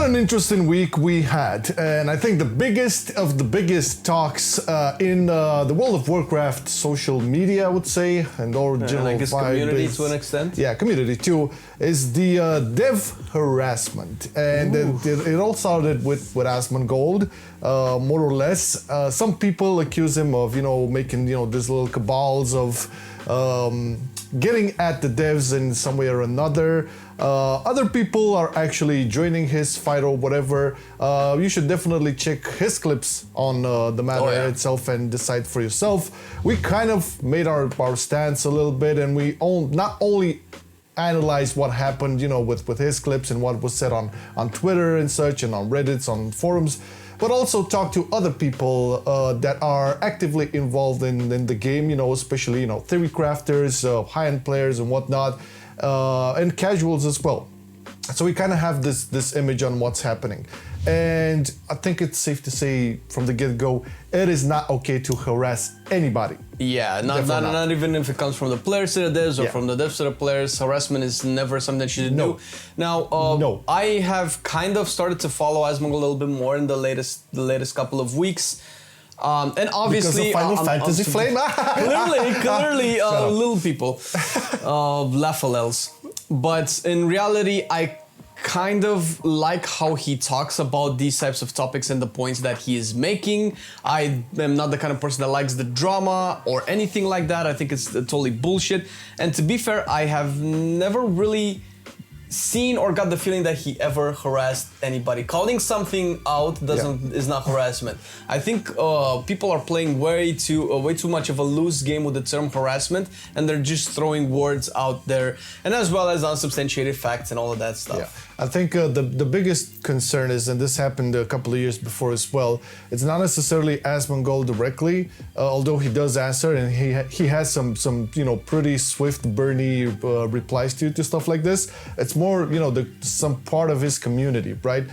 an interesting week we had, and I think the biggest of the biggest talks in the World of Warcraft social media, I would say, and original I guess community to an extent. Yeah, community too, is the dev harassment, and it all started with Asmongold, more or less. Some people accuse him of making these little cabals of getting at the devs in some way or another. Other people are actually joining his fight or whatever. You should definitely check his clips on the matter itself and decide for yourself. We kind of made our stance a little bit, and we not only analyzed what happened, with his clips and what was said on Twitter and such, and on Reddits, on forums, but also talk to other people that are actively involved in the game, especially, theory crafters, high-end players and whatnot, and casuals as well. So we kind of have this image on what's happening. And I think it's safe to say from the get-go, it is not okay to harass anybody. Yeah, not even if it comes from the players to the devs or from the devs to the players. Harassment is never something that you should do. Now, I have kind of started to follow Asmon a little bit more in the latest couple of weeks. And obviously, because of Final Fantasy Flame. clearly, little people, laugh-a-lels. But in reality, I kind of like how he talks about these types of topics and the points that he is making. I am not the kind of person that likes the drama or anything like that. I think it's totally bullshit. And to be fair, I have never really seen or got the feeling that he ever harassed anybody. Calling something out is not harassment. I think people are playing way too much of a loose game with the term harassment, and they're just throwing words out there, and as well as unsubstantiated facts and all of that stuff. Yeah. I think the biggest concern is, and this happened a couple of years before as well, it's not necessarily Asmongold directly, although he does answer, and he has some pretty swift, burny replies to stuff like this. It's more some part of his community, right?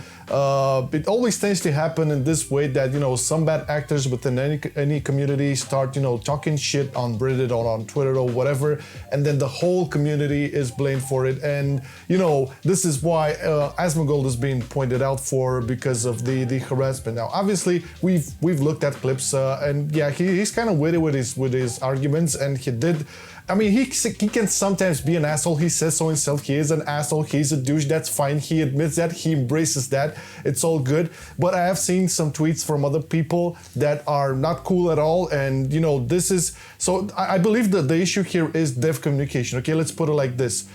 It always tends to happen in this way that some bad actors within any community start talking shit on Reddit or on Twitter or whatever, and then the whole community is blamed for it. And this is why Asmongold is being pointed out for, because of the harassment. Now, obviously, we've looked at clips, and yeah, he's kind of witty with his arguments, and he did. I mean, he can sometimes be an asshole. He says so himself. He is an asshole. He's a douche. That's fine. He admits that. He embraces that. It's all good. But I have seen some tweets from other people that are not cool at all. And, this is... So I believe that the issue here is dev communication. Okay, let's put it like this.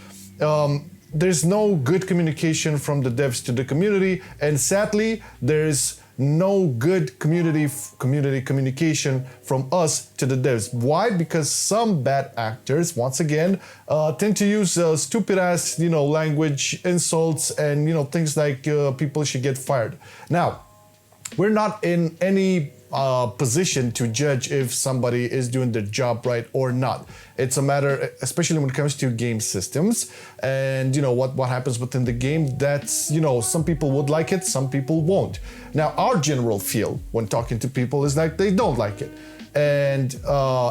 There's no good communication from the devs to the community. And sadly, there's no good community communication from us to the devs. Why? Because some bad actors, once again, tend to use stupid ass, language, insults, and things like people should get fired. Now, we're not in any position to judge if somebody is doing their job right or not. It's a matter, especially when it comes to game systems and what happens within the game. That's some people would like it, some people won't. Now, our general feel when talking to people is like they don't like it. And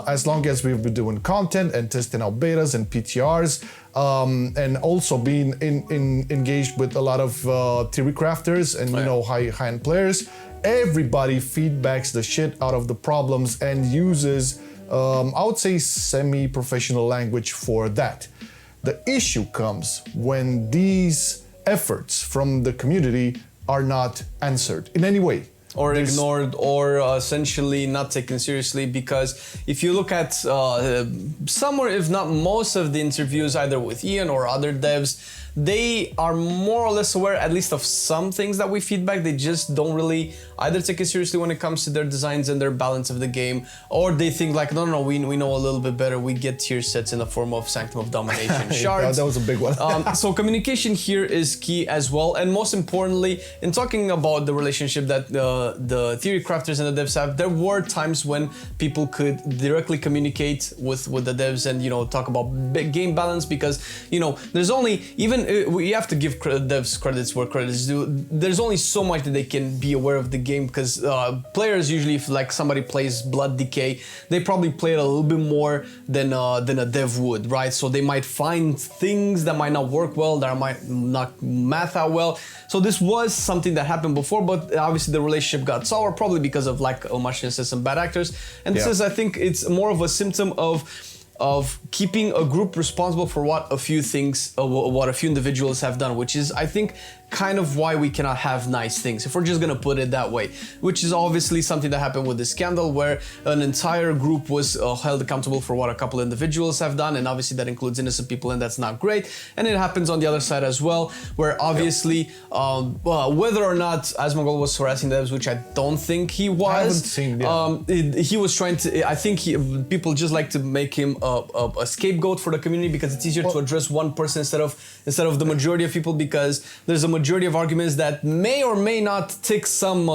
as long as we've been doing content and testing out betas and PTRs, and also being engaged with a lot of theory crafters and high-end players, everybody feedbacks the shit out of the problems and uses, I would say, semi-professional language for that. The issue comes when these efforts from the community are not answered in any way. Or ignored, or essentially not taken seriously, because if you look at some, or if not most of the interviews, either with Ian or other devs, they are more or less aware at least of some things that we feedback. They just don't really either take it seriously when it comes to their designs and their balance of the game, or they think like, no, we know a little bit better. We get tier sets in the form of Sanctum of Domination shards. That was a big one. So communication here is key as well. And most importantly, in talking about the relationship that the theory crafters and the devs have, there were times when people could directly communicate with the devs and talk about game balance, because there's only, even we have to give devs credits where credits due. There's only so much that they can be aware of the game, because players usually, if like somebody plays Blood Decay, they probably play it a little bit more than a dev would, right? So they might find things that might not work well, that might not math out well. So this was something that happened before, but obviously the relationship got sour, probably because of like Marcelian says, some bad actors. And this is, I think, it's more of a symptom of keeping a group responsible for what a few things, what a few individuals have done, which is, I think, kind of why we cannot have nice things, if we're just gonna put it that way, which is obviously something that happened with the scandal, where an entire group was held accountable for what a couple individuals have done, and obviously that includes innocent people, and that's not great. And it happens on the other side as well, where obviously whether or not Asmongold was harassing devs, which I don't think he was, I haven't seen, he was trying to, I think people just like to make him a scapegoat for the community, because it's easier to address one person instead of the majority of people, because there's a majority of arguments that may or may not tick some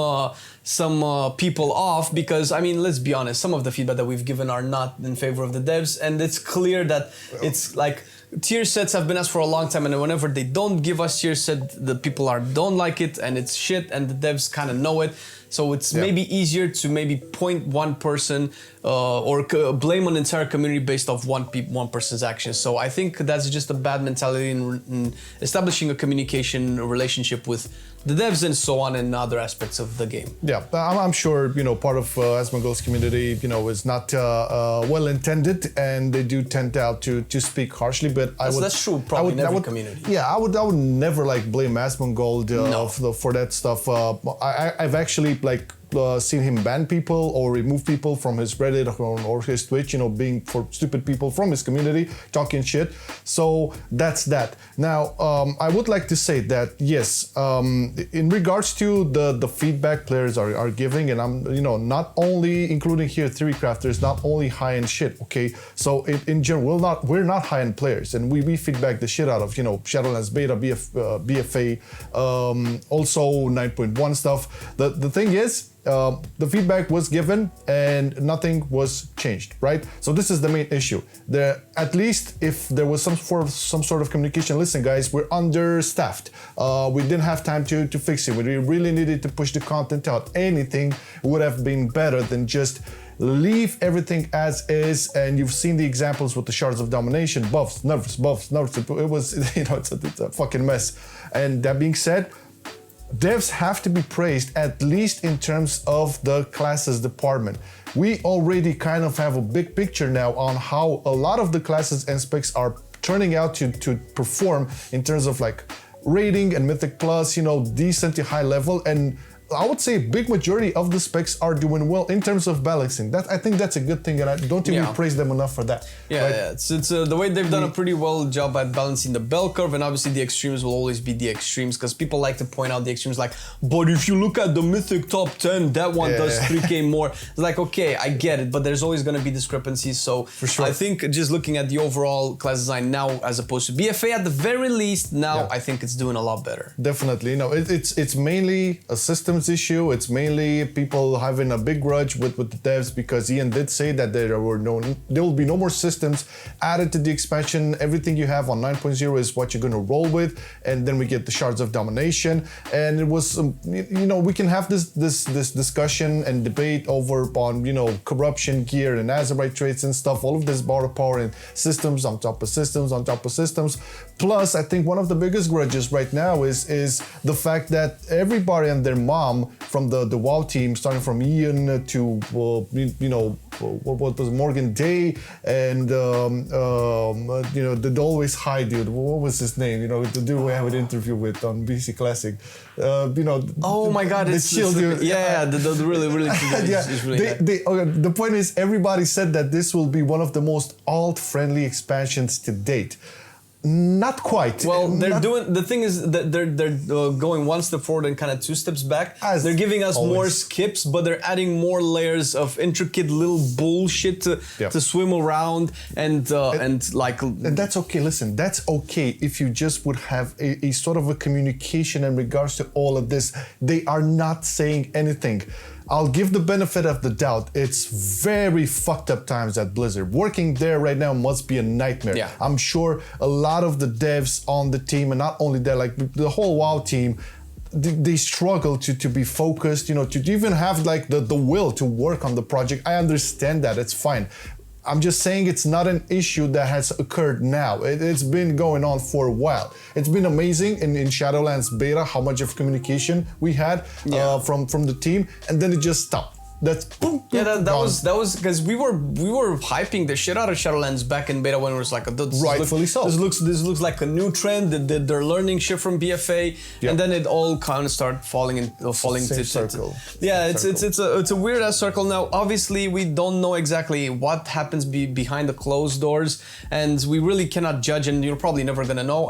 people off, because I mean, let's be honest, some of the feedback that we've given are not in favor of the devs, and it's clear that it's like tier sets have been asked for a long time, and whenever they don't give us tier set, the people don't like it, and it's shit, and the devs kind of know it. So it's maybe easier to maybe point one person or blame an entire community based off one person's actions. So I think that's just a bad mentality in establishing a communication relationship with the devs and so on, and other aspects of the game. Yeah, I'm sure, part of Asmongold's community, is not well intended, and they do tend to speak harshly. But that's true, probably in every community. Yeah, I would never like blame Asmongold for that stuff. I've actually seen him ban people or remove people from his Reddit or his Twitch, being for stupid people from his community talking shit. So that's that. Now, I would like to say that yes, in regards to the feedback players are giving, and I'm not only including here theory crafters, not only high-end shit. Okay, so in general, we're not high-end players, and we feedback the shit out of Shadowlands beta, BFA, also 9.1 stuff. The thing is, the feedback was given and nothing was changed, right? So this is the main issue. At least if there was some sort of communication, listen guys, we're understaffed. We didn't have time to fix it. We really needed to push the content out. Anything would have been better than just leave everything as is. And you've seen the examples with the shards of domination, buffs, nerfs. It was, it's a fucking mess. And that being said, devs have to be praised, at least in terms of the classes department. We already kind of have a big picture now on how a lot of the classes and specs are turning out to perform in terms of rating and Mythic Plus, decent to high level, and I would say a big majority of the specs are doing well in terms of balancing. I think that's a good thing, and I don't think we praise them enough for that. Yeah, it's the way they've done a pretty well job at balancing the bell curve, and obviously the extremes will always be the extremes, because people like to point out the extremes, but if you look at the Mythic top 10, that one does 3k more. It's okay, I get it, but there's always going to be discrepancies. So for sure, I think just looking at the overall class design now, as opposed to BFA at the very least, now I think it's doing a lot better. Definitely, it's mainly a system issue. It's mainly people having a big grudge with the devs, because Ian did say that there will be no more systems added to the expansion. Everything you have on 9.0 is what you're going to roll with, and then we get the shards of domination. And it was we can have this discussion and debate over on corruption gear and Azerite traits and stuff, all of this borrow power and systems on top of systems on top of systems. Plus, I think one of the biggest grudges right now is the fact that everybody and their mom from the WoW team, starting from Ian to what was Morgan Day and the always high dude. What was his name? The dude we have an interview with on BC Classic. Oh my God, the chill dude. Yeah, the really the point is, everybody said that this will be one of the most alt-friendly expansions to date. Not quite. Well, the thing is that they're going one step forward and kind of two steps back. They're giving us more skips, but they're adding more layers of intricate little bullshit to swim around and that's okay. Listen, that's okay if you just would have a sort of a communication in regards to all of this. They are not saying anything. I'll give the benefit of the doubt. It's very fucked up times at Blizzard. Working there right now must be a nightmare. Yeah. I'm sure a lot of the devs on the team, and not only that, like the whole WoW team, they struggle to be focused, to even have like the will to work on the project. I understand that, it's fine. I'm just saying it's not an issue that has occurred now. It's been going on for a while. It's been amazing in Shadowlands beta how much of communication we had from the team, and then it just stopped. That's boom. Yeah, that was because we were hyping the shit out of Shadowlands back in beta when it was like rightfully so. This looks like a new trend. They're learning shit from BFA, and then it all kind of started falling into circle. Yeah, it's a weird ass circle. Now, obviously, we don't know exactly what happens behind the closed doors, and we really cannot judge, and you're probably never gonna know.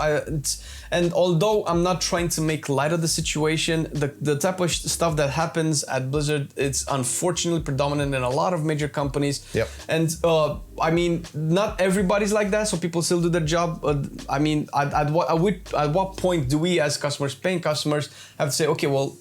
And although I'm not trying to make light of the situation, the type of stuff that happens at Blizzard, it's unfortunately predominant in a lot of major companies. Yep. And I mean, not everybody's like that, so people still do their job. I mean, at what point do we as customers, paying customers, have to say, okay, well,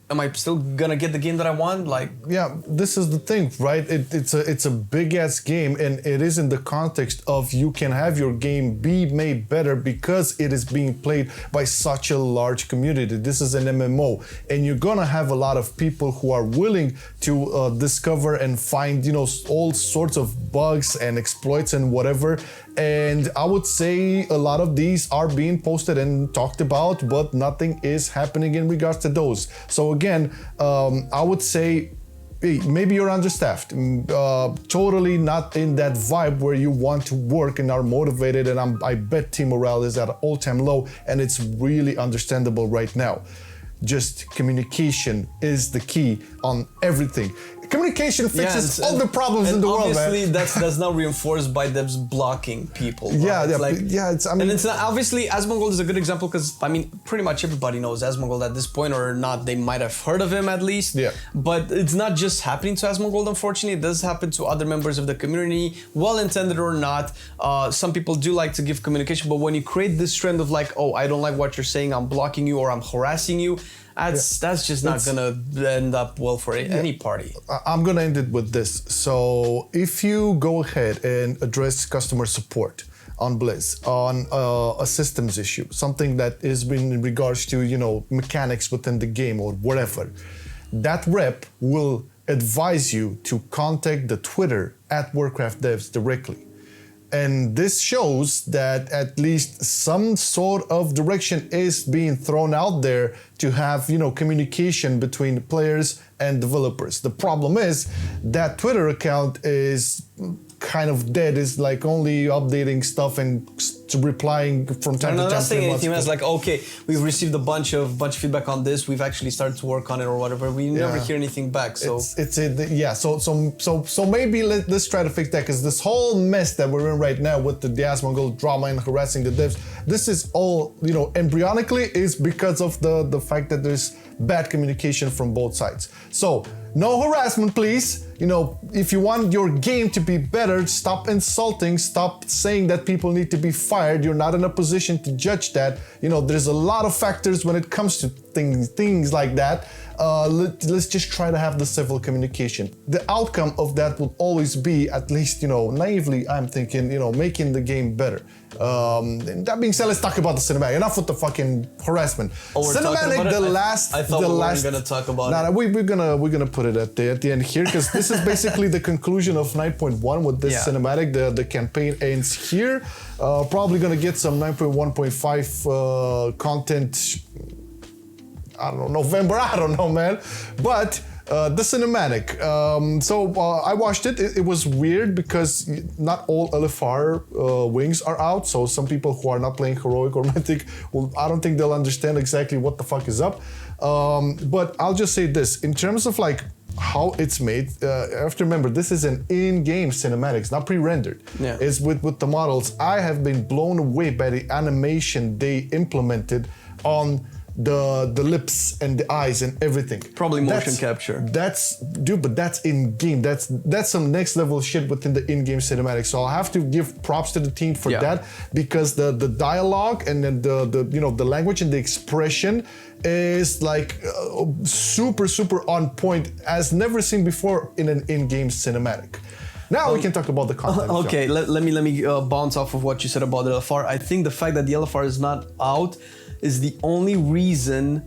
am I still gonna get the game that I want? Like, yeah, this is the thing, right? It's a big ass game, and it is in the context of you can have your game be made better because it is being played by such a large community. This is an MMO, and you're gonna have a lot of people who are willing to discover and find, all sorts of bugs and exploits and whatever. And I would say a lot of these are being posted and talked about, but nothing is happening in regards to those. So again, I would say, hey, maybe you're understaffed, totally not in that vibe where you want to work and are motivated, and I bet team morale is at an all-time low, and it's really understandable right now. Just communication is the key on everything. Communication fixes all the problems in the world, man. Obviously, that's not reinforced by devs blocking people. Right? It's not, obviously, Asmongold is a good example because, I mean, pretty much everybody knows Asmongold at this point, or not, they might have heard of him at least. Yeah. But it's not just happening to Asmongold, unfortunately. It does happen to other members of the community, well-intended or not. Some people do like to give communication, but when you create this trend of like, oh, I don't like what you're saying, I'm blocking you or I'm harassing you, that's just not gonna end up well for any party. I'm gonna end it with this. So if you go ahead and address customer support on Blizz on a systems issue, something that is in regards to mechanics within the game or whatever, that rep will advise you to contact the Twitter at Warcraft Devs directly. And this shows that at least some sort of direction is being thrown out there to have, communication between players and developers. The problem is that Twitter account is kind of dead, is like only updating stuff and replying from time to time. Not saying anything else, like, okay, we've received a bunch of feedback on this, we've actually started to work on it or whatever. We never hear anything back. So so maybe let's try to fix that, because this whole mess that we're in right now with the Asmongold drama and harassing the devs, this is all, embryonically is because of the fact that there's bad communication from both sides. So no harassment, please. If you want your game to be better, stop insulting, stop saying that people need to be fired. You're not in a position to judge that. There's a lot of factors when it comes to things like that. Let's just try to have the civil communication. The outcome of that will always be, at least, naively, I'm thinking, making the game better. That being said, let's talk about the cinematic. Enough with the fucking harassment. Cinematic, the last. I thought we weren't gonna talk about it. We're gonna put it at the end here, because this is basically the conclusion of 9.1 with this cinematic. The campaign ends here. Probably gonna get some 9.1.5 content. I don't know, November, I don't know, man. But the cinematic. I watched it. It was weird because not all LFR wings are out. So some people who are not playing heroic or mythic, I don't think they'll understand exactly what the fuck is up. But I'll just say this, in terms of like how it's made, you have to remember, this is an in-game cinematics, not pre-rendered. Yeah. It's with the models. I have been blown away by the animation they implemented on the lips and the eyes and everything. Probably motion capture. But that's in game. That's some next level shit within the in-game cinematic. So I'll have to give props to the team for that, because the dialogue and then the language and the expression is like super on point, as never seen before in an in-game cinematic. Now we can talk about the content. Okay, let me bounce off of what you said about the LFR. I think the fact that the LFR is not out is the only reason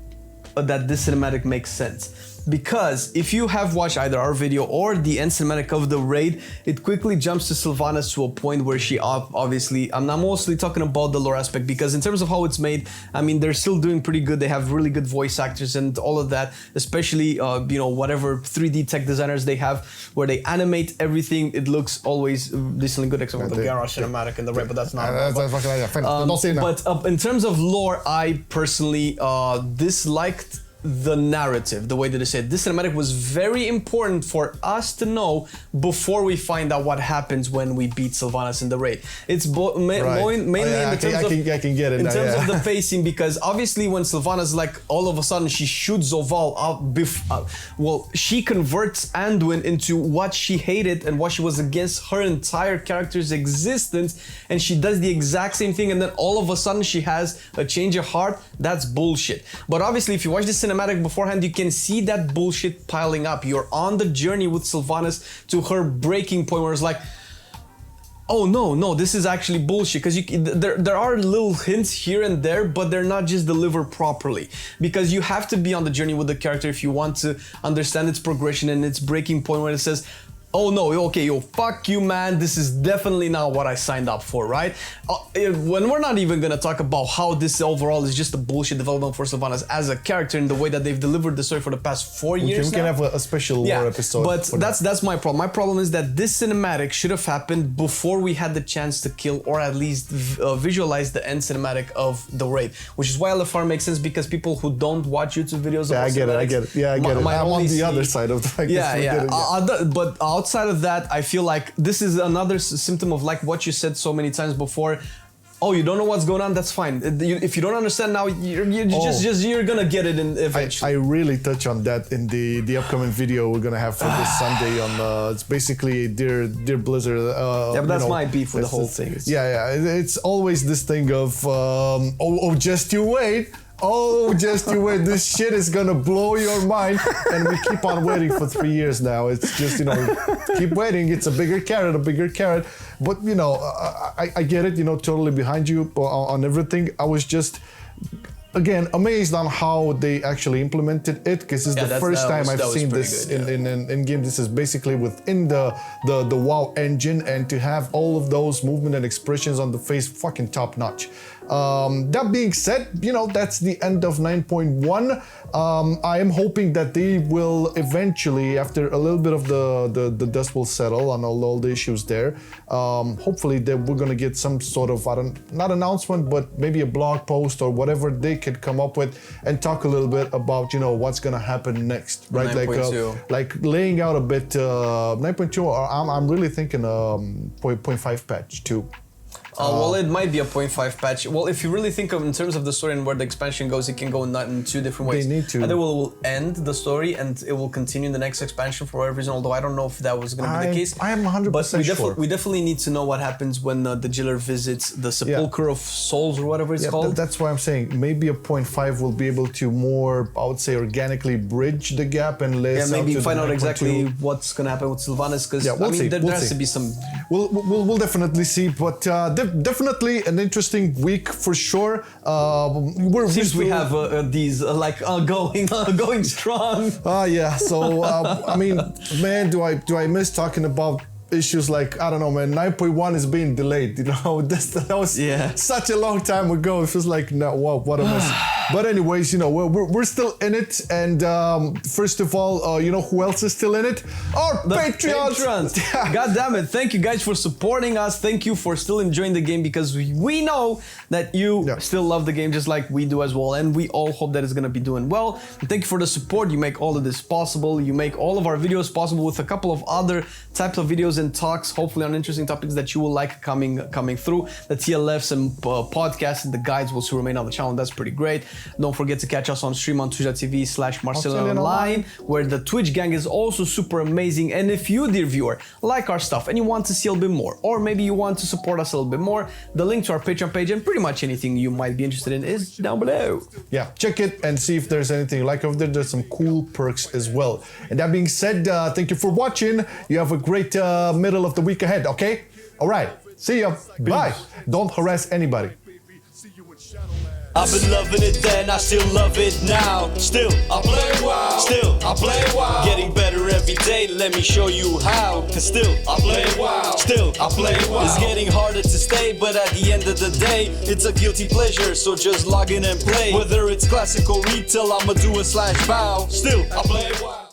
that this cinematic makes sense. Because if you have watched either our video or the end cinematic of the raid, it quickly jumps to Sylvanas to a point where she obviously, I'm not mostly talking about the lore aspect, because in terms of how it's made, I mean, they're still doing pretty good. They have really good voice actors and all of that, especially, whatever 3D tech designers they have, where they animate everything. It looks always decently good, except for the garage cinematic and the raid, but that's not. But in terms of lore, I personally disliked the narrative, the way that they said this cinematic was very important for us to know before we find out what happens when we beat Sylvanas in the raid. It's mainly in terms of the pacing, because obviously when Sylvanas, like, all of a sudden she shoots Zoval up, she converts Anduin into what she hated and what she was against her entire character's existence, and she does the exact same thing, and then all of a sudden she has a change of heart. That's bullshit. But obviously if you watch this cinematic beforehand, you can see that bullshit piling up. You're on the journey with Sylvanas to her breaking point where it's like, oh no, this is actually bullshit. Because there are little hints here and there, but they're not just delivered properly. Because you have to be on the journey with the character if you want to understand its progression and its breaking point where it says, oh no, okay, fuck you, man, this is definitely not what I signed up for, right? When we're not even gonna talk about how this overall is just a bullshit development for Sylvanas as a character in the way that they've delivered the story for the past 4 years We can have a special lore episode. But that's my problem. My problem is that this cinematic should have happened before we had the chance to kill or at least visualize the end cinematic of the raid, which is why LFR makes sense, because people who don't watch YouTube videos I get it. Yeah, I get it. I'm on the other side of the but outside of that, I feel like this is another symptom of, like, what you said so many times before. Oh, you don't know what's going on? That's fine. If you don't understand now, you're gonna get it in eventually. I really touch on that in the upcoming video we're gonna have for this Sunday on. It's basically Dear Blizzard. But that's my beef with the whole thing. It's always this thing of just you wait. Oh, just you wait, this shit is gonna blow your mind. And we keep on waiting for 3 years now. It's just, keep waiting. It's a bigger carrot. But, I get it, totally behind you on everything. I was just, again, amazed on how they actually implemented it, because this is the first time I've seen this in game. This is basically within the WoW engine, and to have all of those movement and expressions on the face, fucking top notch. That being said, that's the end of 9.1. I am hoping that they will eventually, after a little bit of the dust will settle on all the issues there, hopefully that we're gonna get some sort of, not announcement, but maybe a blog post or whatever they could come up with, and talk a little bit about, what's gonna happen next, right? 9.2. Like laying out a bit, 9.2, I'm really thinking 0.5 patch too. Well, it might be a 0.5 patch. Well, if you really think of in terms of the story and where the expansion goes, it can go in two different ways. They need to. Either will end the story and it will continue in the next expansion for whatever reason, although I don't know if that was going to be the case. I am 100% sure. We definitely need to know what happens when the jailer visits the Sepulchre of Souls or whatever it's called. That's why I'm saying maybe a 0.5 will be able to more, I would say, organically bridge the gap and less. Maybe find out exactly what's going to happen with Sylvanas, because there has to be some. We'll definitely see, but definitely an interesting week for sure. Since we have these going strong. So I mean, man, do I miss talking about issues like, I don't know, man, 9.1 is being delayed. That was such a long time ago. It feels like, no, what a mess. But anyways, we're still in it, and first of all, who else is still in it? Our Patreons. God damn it! Thank you guys for supporting us. Thank you for still enjoying the game, because we know that you still love the game just like we do as well, and we all hope that it's gonna be doing well. And thank you for the support. You make all of this possible. You make all of our videos possible with a couple of other types of videos and talks, hopefully on interesting topics that you will like coming through. The TLFs and podcasts and the guides will still remain on the channel. That's pretty great. Don't forget to catch us on stream on twitch.tv/MarcelianOnline, where the Twitch gang is also super amazing. And if you, dear viewer, like our stuff and you want to see a little bit more, or maybe you want to support us a little bit more, the link to our Patreon page and pretty much anything you might be interested in is down below. Yeah, check it and see if there's anything you like over there. There's some cool perks as well. And that being said, thank you for watching. You have a great middle of the week ahead, okay? All right, see ya. Bye. Don't harass anybody. I've been loving it then, I still love it now. Still, I play WoW. Still, I play WoW. Getting better every day, let me show you how. Cause still, I play WoW. Still, I play WoW. It's getting harder to stay, but at the end of the day, it's a guilty pleasure, so just log in and play. Whether it's classic or retail, I'ma do a /bow. Still, I play WoW.